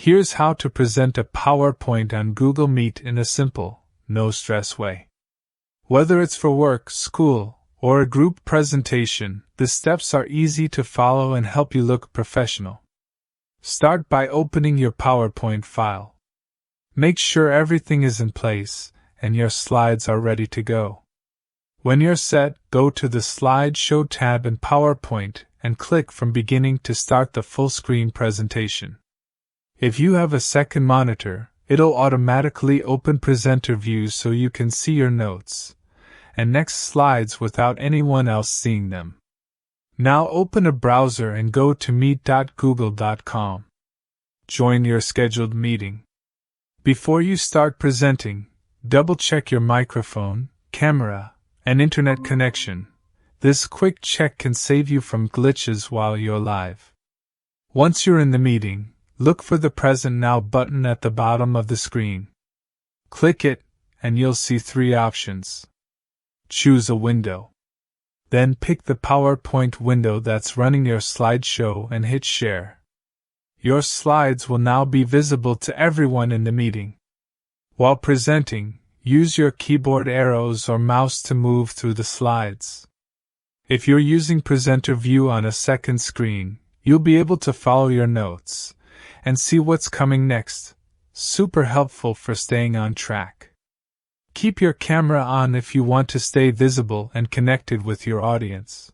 Here's how to present a PowerPoint on Google Meet in a simple, no-stress way. Whether it's for work, school, or a group presentation, the steps are easy to follow and help you look professional. Start by opening your PowerPoint file. Make sure everything is in place and your slides are ready to go. When you're set, go to the Slideshow tab in PowerPoint and click from beginning to start the full-screen presentation. If you have a second monitor, it'll automatically open presenter view so you can see your notes and next slides without anyone else seeing them. Now open a browser and go to meet.google.com. Join your scheduled meeting. Before you start presenting, double-check your microphone, camera, and internet connection. This quick check can save you from glitches while you're live. Once you're in the meeting, look for the Present Now button at the bottom of the screen. Click it, and you'll see 3 options. Choose a window. Then pick the PowerPoint window that's running your slideshow and hit Share. Your slides will now be visible to everyone in the meeting. While presenting, use your keyboard arrows or mouse to move through the slides. If you're using presenter view on a second screen, you'll be able to follow your notes and see what's coming next. Super helpful for staying on track. Keep your camera on if you want to stay visible and connected with your audience.